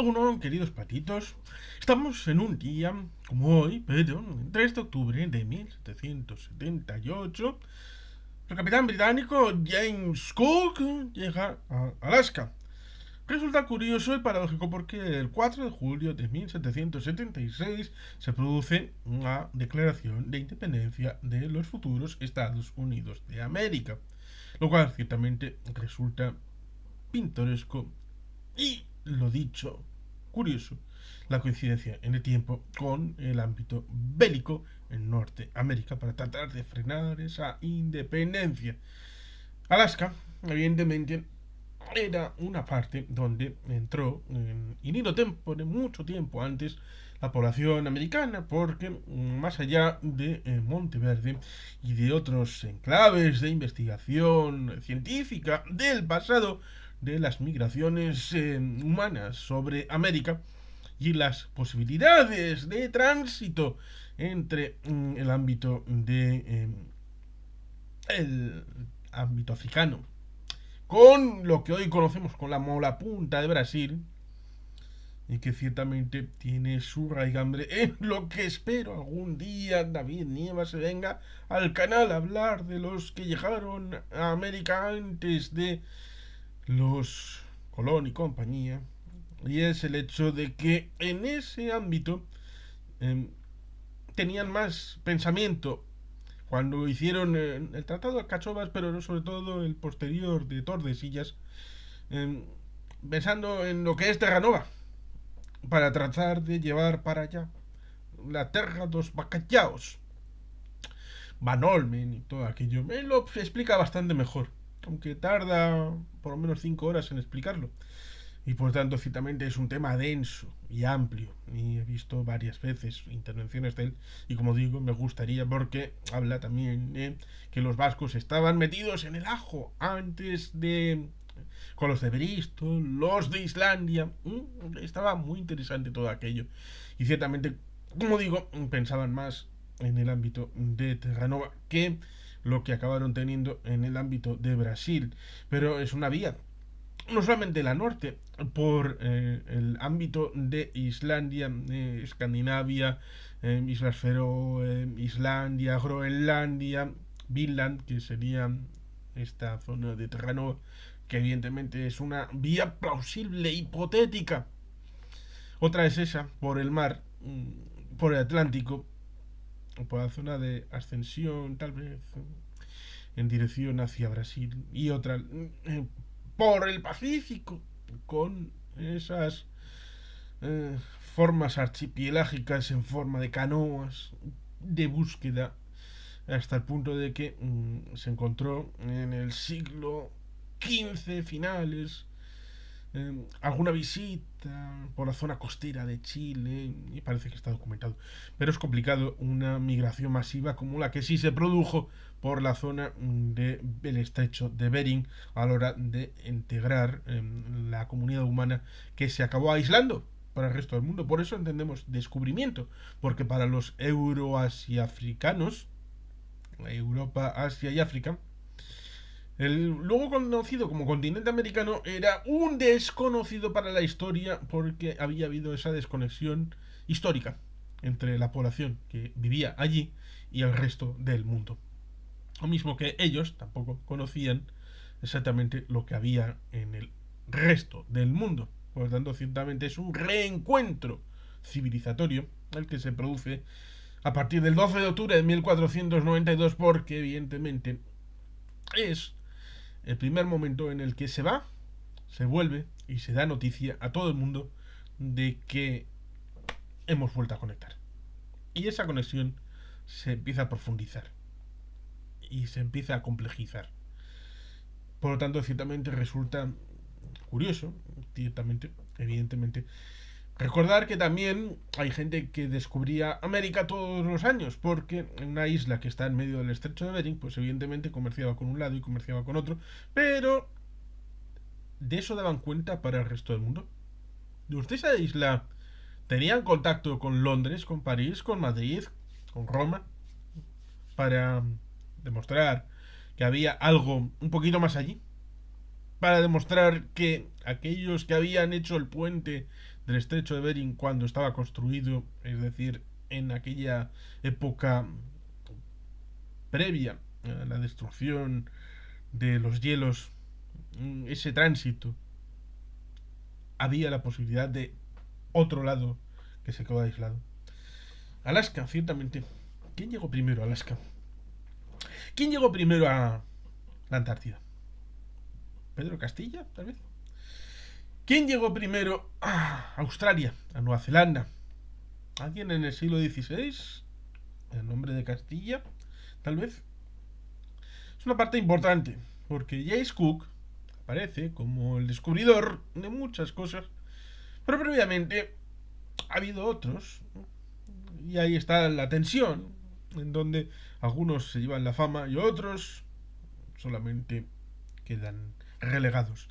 Bueno, queridos patitos, estamos en un día como hoy, pero el 3 de octubre de 1778, el capitán británico James Cook llega a Alaska. Resulta curioso y paradójico porque el 4 de julio de 1776 se produce una declaración de independencia de los futuros Estados Unidos de América, lo cual ciertamente resulta pintoresco y, lo dicho, curioso, la coincidencia en el tiempo con el ámbito bélico en Norteamérica para tratar de frenar esa independencia. Alaska, evidentemente, era una parte donde entró en inido tempore mucho tiempo antes la población americana, porque más allá de Monteverde y de otros enclaves de investigación científica del pasado de las migraciones humanas sobre América y las posibilidades de tránsito entre el ámbito de el ámbito africano con lo que hoy conocemos con la mola punta de Brasil y que ciertamente tiene su raigambre en lo que espero algún día David Nieva se venga al canal a hablar de los que llegaron a América antes de los Colón y compañía, y es el hecho de que en ese ámbito eh, tenían más pensamiento cuando hicieron el Tratado de Cachobas, pero sobre todo el posterior de Tordesillas, eh, pensando en lo que es Terranova, para tratar de llevar para allá la terra dos bacallaos, Van Olmen y todo aquello. Me lo explica bastante mejor, aunque tarda por lo menos 5 horas en explicarlo. Y por tanto, ciertamente es un tema denso y amplio. Y he visto varias veces intervenciones de él. Y como digo, me gustaría porque habla también que los vascos estaban metidos en el ajo antes de con los de Bristol, los de Islandia. Estaba muy interesante todo aquello. Y ciertamente, como digo, pensaban más en el ámbito de Terranova que lo que acabaron teniendo en el ámbito de Brasil. Pero es una vía no solamente la norte, por el ámbito de Islandia, Escandinavia, Islas Feroe, Islandia, Groenlandia, Vinland, que sería esta zona de terreno, que evidentemente es una vía plausible, hipotética. Otra es esa, por el mar, por el Atlántico, o por la zona de ascensión, tal vez, en dirección hacia Brasil, y otra por el Pacífico, con esas eh, formas archipielagicas en forma de canoas de búsqueda, hasta el punto de que se encontró en el siglo XV finales alguna visita por la zona costera de Chile, y parece que está documentado. Pero es complicado una migración masiva como la que sí se produjo por la zona del estrecho de Bering a la hora de integrar la comunidad humana que se acabó aislando para el resto del mundo. Por eso entendemos descubrimiento, porque para los euroasiafricanos, Europa, Asia y África, el luego conocido como continente americano era un desconocido para la historia porque había habido esa desconexión histórica entre la población que vivía allí y el resto del mundo. Lo mismo que ellos tampoco conocían exactamente lo que había en el resto del mundo. Por lo tanto, ciertamente es un reencuentro civilizatorio el que se produce a partir del 12 de octubre de 1492 porque evidentemente es el primer momento en el que se va, se vuelve y se da noticia a todo el mundo de que hemos vuelto a conectar. Y esa conexión se empieza a profundizar y se empieza a complejizar. Por lo tanto, ciertamente resulta curioso, ciertamente, evidentemente, recordar que también hay gente que descubría América todos los años, porque en una isla que está en medio del estrecho de Bering, pues evidentemente comerciaba con un lado y comerciaba con otro, pero ¿de eso daban cuenta para el resto del mundo? ¿De usted esa isla tenían contacto con Londres, con París, con Madrid, con Roma, para demostrar que había algo un poquito más allí? Para demostrar que aquellos que habían hecho el puente del estrecho de Bering cuando estaba construido, es decir, en aquella época previa a la destrucción de los hielos, ese tránsito, había la posibilidad de otro lado que se quedó aislado. Alaska, ciertamente. ¿Quién llegó primero a Alaska? ¿Quién llegó primero a la Antártida? ¿Pedro Castilla, tal vez? ¿Quién llegó primero a Australia, a Nueva Zelanda? ¿Alguien en el siglo XVI? ¿El nombre de Castilla? Tal vez. Es una parte importante, porque James Cook aparece como el descubridor de muchas cosas, pero previamente ha habido otros, y ahí está la tensión, en donde algunos se llevan la fama y otros solamente quedan relegados.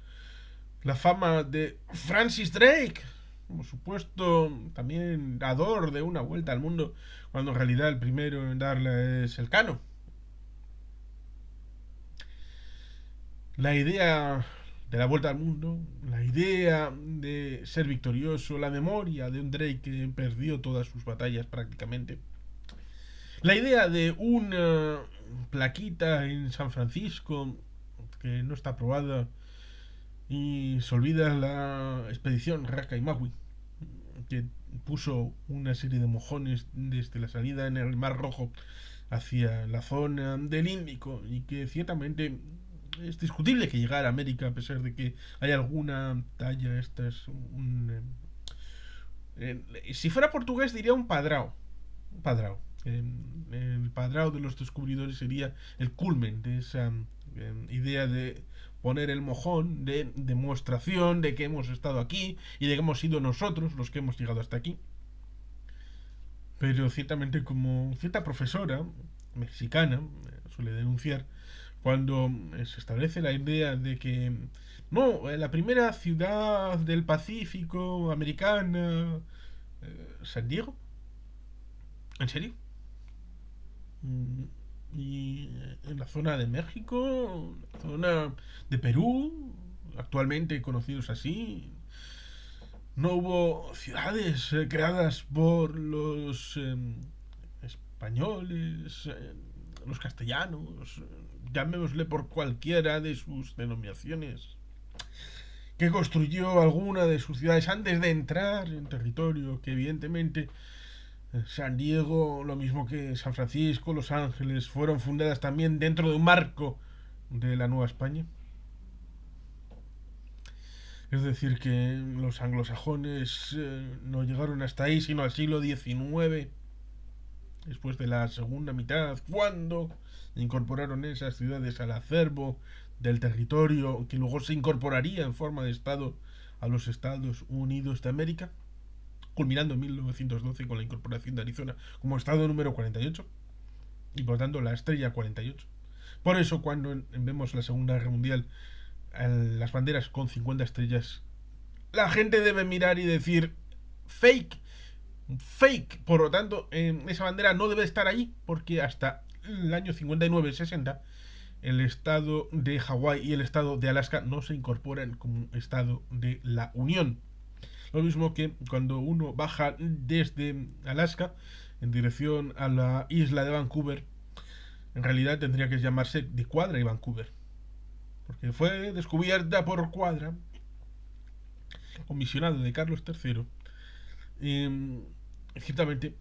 La fama de Francis Drake, como supuesto también dador de una vuelta al mundo, cuando en realidad el primero en darla es Elcano. La idea de la vuelta al mundo, la idea de ser victorioso, la memoria de un Drake que perdió todas sus batallas prácticamente, la idea de una plaquita en San Francisco que no está aprobada y se olvida la expedición Raka y Maui, que puso una serie de mojones desde la salida en el Mar Rojo hacia la zona del Índico, y que ciertamente es discutible que llegara a América, a pesar de que hay alguna talla. Esta es si fuera portugués diría un padrao. Un padrao. El padrao de los descubridores sería el culmen de esa idea de poner el mojón de demostración de que hemos estado aquí y de que hemos sido nosotros los que hemos llegado hasta aquí. Pero ciertamente, como cierta profesora mexicana suele denunciar, cuando se establece la idea de que no, la primera ciudad del Pacífico americana, San Diego, ¿en serio? Y en la zona de México, zona de Perú, actualmente conocidos así, no hubo ciudades creadas por los españoles, los castellanos, llamémosle por cualquiera de sus denominaciones, que construyó alguna de sus ciudades antes de entrar en territorio que evidentemente San Diego, lo mismo que San Francisco, Los Ángeles, fueron fundadas también dentro de un marco de la Nueva España. Es decir, que los anglosajones no llegaron hasta ahí sino al siglo XIX, después de la segunda mitad, cuando incorporaron esas ciudades al acervo del territorio que luego se incorporaría en forma de Estado a los Estados Unidos de América, culminando en 1912 con la incorporación de Arizona como Estado número 48 y por tanto la estrella 48. Por eso cuando vemos la Segunda Guerra Mundial las banderas con 50 estrellas, la gente debe mirar y decir fake, fake. Por lo tanto, esa bandera no debe estar allí, porque hasta el año 59-60 el estado de Hawái y el estado de Alaska no se incorporan como estado de la Unión. Lo mismo que cuando uno baja desde Alaska en dirección a la isla de Vancouver, en realidad tendría que llamarse de Quadra y Vancouver, porque fue descubierta por Quadra, comisionado de Carlos III. Ciertamente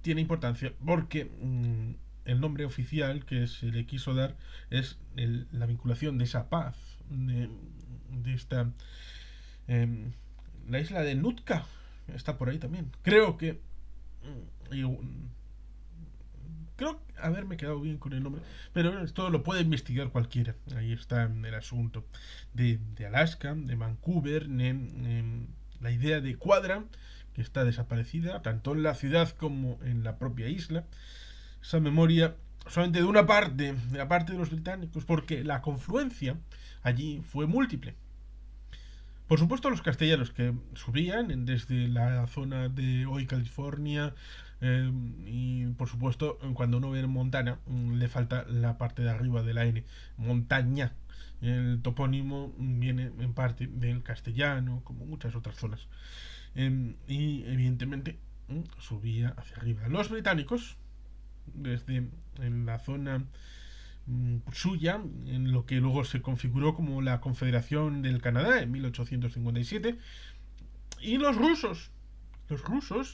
tiene importancia porque el nombre oficial que se le quiso dar es la vinculación de esa paz, de esta la isla de Nootka está por ahí también. Creo haberme quedado bien con el nombre, pero esto lo puede investigar cualquiera. Ahí está el asunto de Alaska, de Vancouver, la idea de Quadra, que está desaparecida, tanto en la ciudad como en la propia isla. Esa memoria solamente de una parte, de la parte de los británicos, porque la confluencia allí fue múltiple. Por supuesto, los castellanos que subían desde la zona de hoy California, y por supuesto, cuando uno ve en Montana, le falta la parte de arriba de la N, montaña. El topónimo viene en parte del castellano, como muchas otras zonas. Y evidentemente subía hacia arriba. Los británicos, desde en la zona suya, en lo que luego se configuró como la Confederación del Canadá en 1857, y los rusos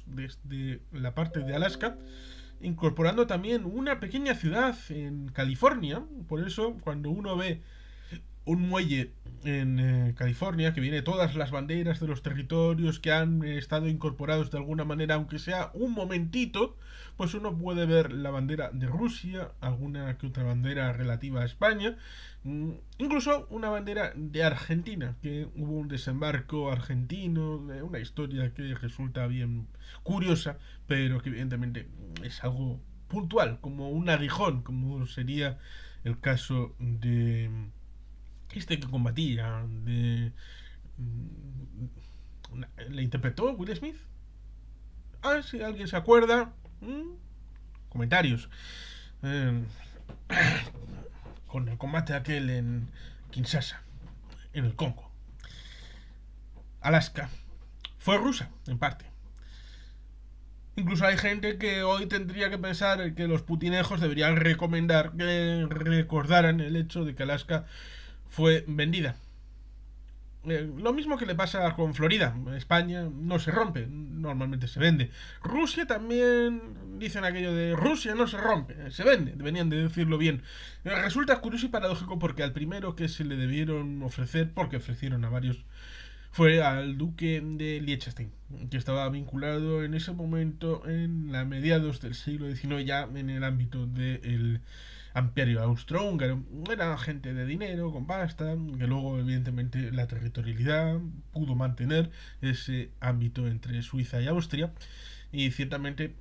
desde la parte de Alaska, incorporando también una pequeña ciudad en California. Por eso, cuando uno ve un muelle en California que viene todas las banderas de los territorios que han estado incorporados de alguna manera, aunque sea un momentito, pues uno puede ver la bandera de Rusia, alguna que otra bandera relativa a España, incluso una bandera de Argentina, que hubo un desembarco argentino, una historia que resulta bien curiosa, pero que evidentemente es algo puntual, como un aguijón, como sería el caso de este que combatía, de... ¿Le interpretó Will Smith? Ah, si alguien se acuerda. Comentarios. Eh, con el combate aquel en Kinshasa, en el Congo. Alaska. Fue rusa, en parte. Incluso hay gente que hoy tendría que pensar que los putinejos deberían recomendar que recordaran el hecho de que Alaska fue vendida. Lo mismo que le pasa con Florida. España no se rompe, normalmente se vende. Rusia también dicen aquello de Rusia no se rompe, se vende, deberían de decirlo bien. Resulta curioso y paradójico porque al primero que se le debieron ofrecer, porque ofrecieron a varios, fue al duque de Liechtenstein, que estaba vinculado en ese momento, en la mediados del siglo XIX, ya en el ámbito del imperio austrohúngaro. Era gente de dinero, con pasta, que luego evidentemente la territorialidad pudo mantener ese ámbito entre Suiza y Austria, y ciertamente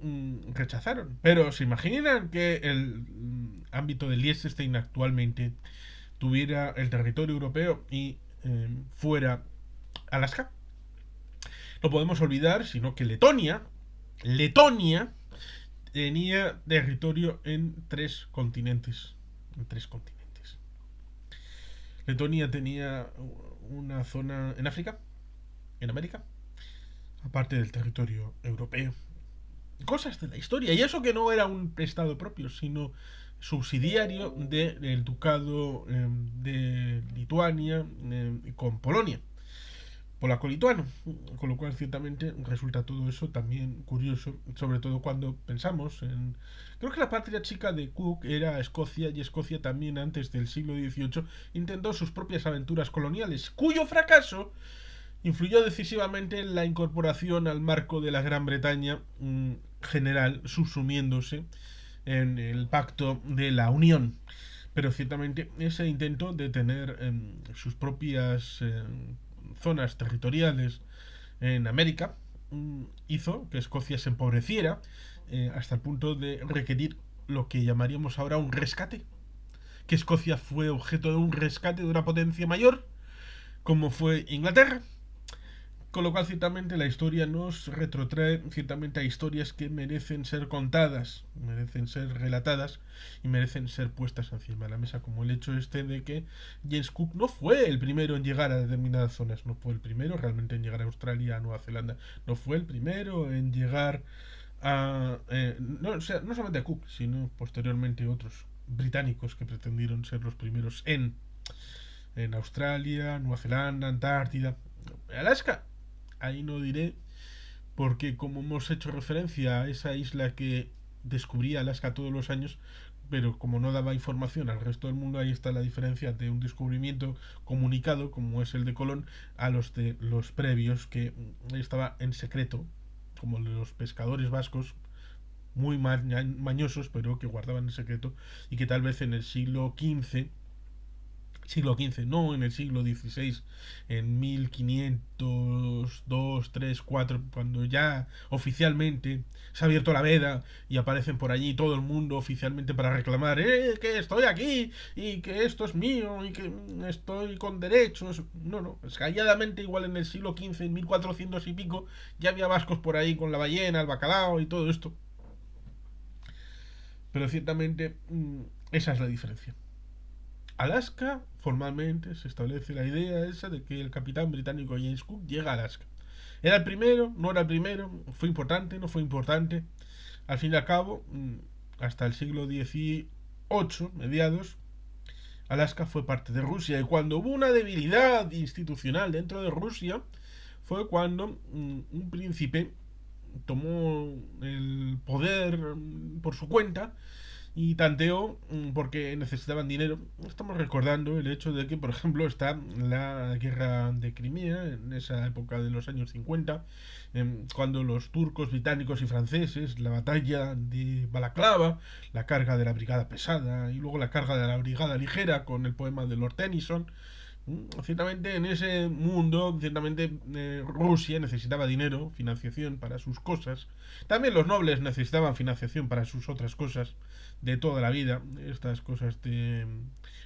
rechazaron. Pero se imaginan que el ámbito de Liechtenstein actualmente tuviera el territorio europeo y fuera Alaska. No podemos olvidar, sino que Letonia tenía territorio en tres continentes. En tres continentes. Letonia tenía una zona en África, en América, aparte del territorio europeo. Cosas de la historia. Y eso que no era un estado propio, sino subsidiario del ducado de Lituania con Polonia. Polaco-lituano, con lo cual ciertamente resulta todo eso también curioso, sobre todo cuando pensamos en... Creo que la patria chica de Cook era Escocia, y Escocia también antes del siglo XVIII intentó sus propias aventuras coloniales, cuyo fracaso influyó decisivamente en la incorporación al marco de la Gran Bretaña general, subsumiéndose en el pacto de la Unión. Pero ciertamente ese intento de tener sus propias zonas territoriales en América hizo que Escocia se empobreciera hasta el punto de requerir lo que llamaríamos ahora un rescate. Que Escocia fue objeto de un rescate de una potencia mayor, como fue Inglaterra. Con lo cual, ciertamente, la historia nos retrotrae ciertamente a historias que merecen ser contadas, merecen ser relatadas y merecen ser puestas encima de la mesa, como el hecho este de que James Cook no fue el primero en llegar a determinadas zonas, no fue el primero realmente en llegar a Australia, a Nueva Zelanda, no fue el primero en llegar a... no, o sea, no solamente a Cook, sino posteriormente otros británicos que pretendieron ser los primeros en Australia, Nueva Zelanda, Antártida, Alaska. Ahí no diré, porque como hemos hecho referencia a esa isla que descubría Alaska todos los años, pero como no daba información al resto del mundo, ahí está la diferencia de un descubrimiento comunicado, como es el de Colón, a los de los previos, que estaba en secreto, como los pescadores vascos, muy mañosos, pero que guardaban en secreto, y que tal vez en el siglo XV, no en el siglo XVI, en 1502, 3, 4, cuando ya oficialmente se ha abierto la veda y aparecen por allí todo el mundo oficialmente para reclamar que estoy aquí y que esto es mío y que estoy con derechos. No, no, es calladamente, igual en el siglo XV, en 1400 y pico, ya había vascos por ahí con la ballena, el bacalao y todo esto. Pero ciertamente esa es la diferencia. Alaska, formalmente se establece la idea esa de que el capitán británico James Cook llega a Alaska. ¿Era el primero? ¿No era el primero? ¿Fue importante? ¿No fue importante? Al fin y al cabo, hasta el siglo XVIII, mediados, Alaska fue parte de Rusia y cuando hubo una debilidad institucional dentro de Rusia fue cuando un príncipe tomó el poder por su cuenta y tanteó porque necesitaban dinero. Estamos recordando el hecho de que, por ejemplo, está la guerra de Crimea en esa época de los años 50, cuando los turcos, británicos y franceses, la batalla de Balaclava, la carga de la brigada pesada y luego la carga de la brigada ligera con el poema de Lord Tennyson. Ciertamente en ese mundo, ciertamente Rusia necesitaba dinero, financiación para sus cosas. También los nobles necesitaban financiación para sus otras cosas de toda la vida. Estas cosas de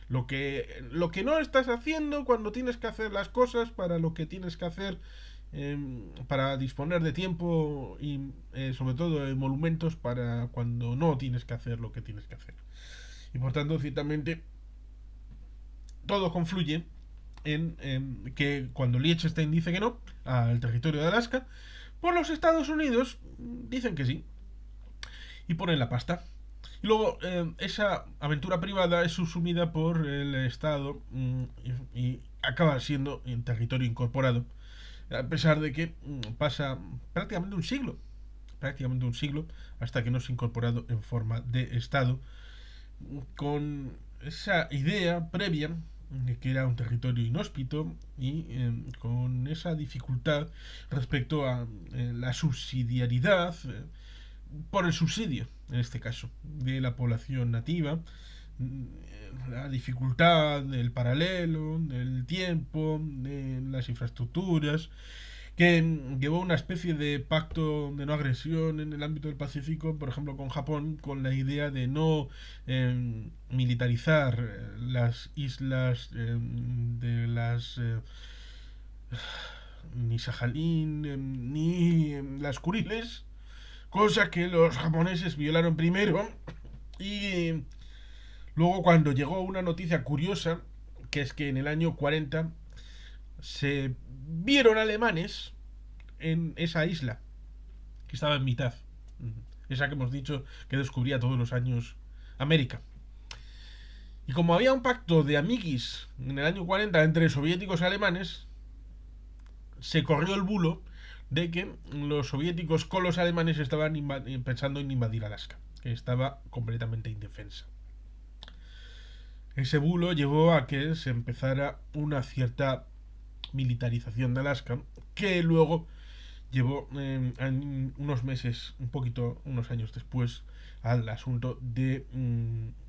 lo que no estás haciendo cuando tienes que hacer las cosas para lo que tienes que hacer para disponer de tiempo y sobre todo de monumentos para cuando no tienes que hacer lo que tienes que hacer. Y por tanto, ciertamente todo confluye en que cuando Liechtenstein dice que no al territorio de Alaska, por los Estados Unidos dicen que sí y ponen la pasta. Y luego esa aventura privada es subsumida por el Estado y acaba siendo en territorio incorporado, a pesar de que pasa prácticamente un siglo, hasta que no es incorporado en forma de Estado, con esa idea previa de que era un territorio inhóspito y con esa dificultad respecto a la subsidiariedad por el subsidio, en este caso, de la población nativa, la dificultad del paralelo, del tiempo, de las infraestructuras, que llevó una especie de pacto de no agresión en el ámbito del Pacífico, por ejemplo con Japón, con la idea de no militarizar las islas de las ni Sajalín ni las Kuriles, cosa que los japoneses violaron primero y luego cuando llegó una noticia curiosa, que es que en el año 40 se vieron alemanes en esa isla, que estaba en mitad. Esa que hemos dicho que descubría todos los años América. Y como había un pacto de amiguis en el año 40 entre soviéticos y alemanes, se corrió el bulo de que los soviéticos con los alemanes estaban pensando en invadir Alaska, que estaba completamente indefensa. Ese bulo llevó a que se empezara una cierta militarización de Alaska, que luego llevó unos meses, unos años después, al asunto de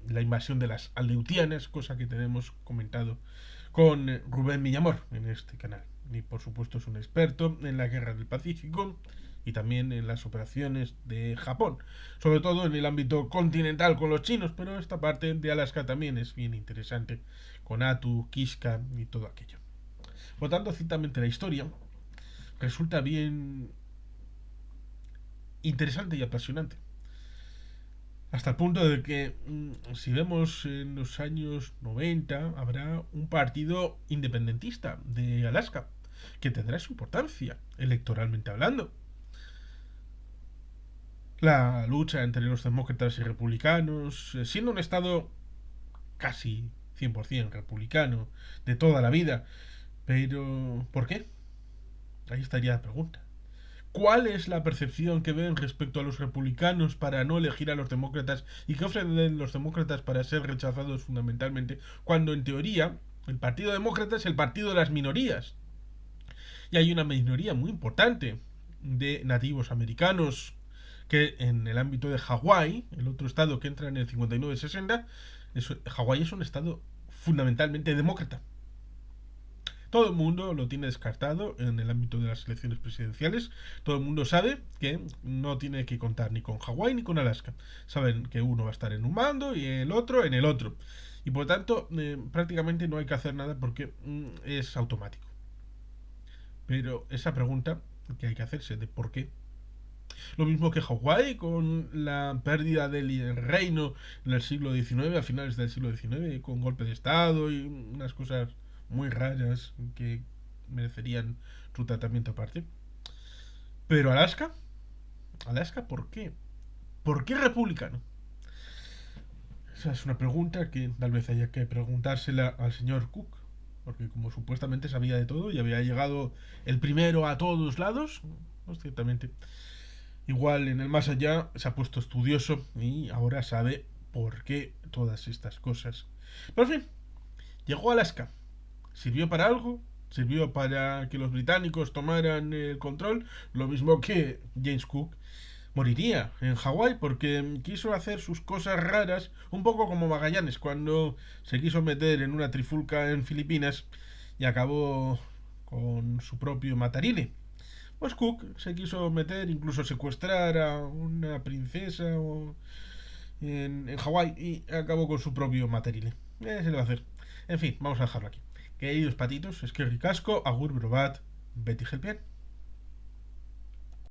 la invasión de las Aleutianas, cosa que tenemos comentado con Rubén Millamor en este canal. Y por supuesto es un experto en la guerra del Pacífico y también en las operaciones de Japón, sobre todo en el ámbito continental con los chinos, pero esta parte de Alaska también es bien interesante, con Atu, Kiska y todo aquello. Por tanto, ciertamente la historia resulta bien interesante y apasionante. Hasta el punto de que, si vemos en los años 90, habrá un partido independentista de Alaska que tendrá su importancia, electoralmente hablando. La lucha entre los demócratas y republicanos, siendo un estado casi 100% republicano de toda la vida. Pero, ¿por qué? Ahí estaría la pregunta. ¿Cuál es la percepción que ven respecto a los republicanos para no elegir a los demócratas y qué ofrecen los demócratas para ser rechazados fundamentalmente cuando en teoría el Partido Demócrata es el partido de las minorías? Y hay una minoría muy importante de nativos americanos que en el ámbito de Hawái, el otro estado que entra en el 59-60, Hawái es un estado fundamentalmente demócrata. Todo el mundo lo tiene descartado en el ámbito de las elecciones presidenciales. Todo el mundo sabe que no tiene que contar ni con Hawái ni con Alaska. Saben que uno va a estar en un bando y el otro en el otro. Y por tanto, prácticamente no hay que hacer nada porque es automático. Pero esa pregunta que hay que hacerse de por qué. Lo mismo que Hawái, con la pérdida del reino en el siglo XIX, a finales del siglo XIX, con golpe de Estado y unas cosas muy raras que merecerían su tratamiento aparte. Pero Alaska, Alaska, ¿por qué? ¿Por qué republicano? Esa es una pregunta que tal vez haya que preguntársela al señor Cook, porque como supuestamente sabía de todo y había llegado el primero a todos lados, pues ciertamente, igual en el más allá se ha puesto estudioso y ahora sabe por qué todas estas cosas. Pero en fin, llegó a Alaska. ¿Sirvió para algo? ¿Sirvió para que los británicos tomaran el control? Lo mismo que James Cook moriría en Hawái porque quiso hacer sus cosas raras, un poco como Magallanes cuando se quiso meter en una trifulca en Filipinas y acabó con su propio matarile. Pues Cook se quiso meter, incluso secuestrar a una princesa en Hawái y acabó con su propio matarile. Se le va a hacer. En fin, vamos a dejarlo aquí. Queridos patitos, es que ricasco, agur brobat, Betty Helpian.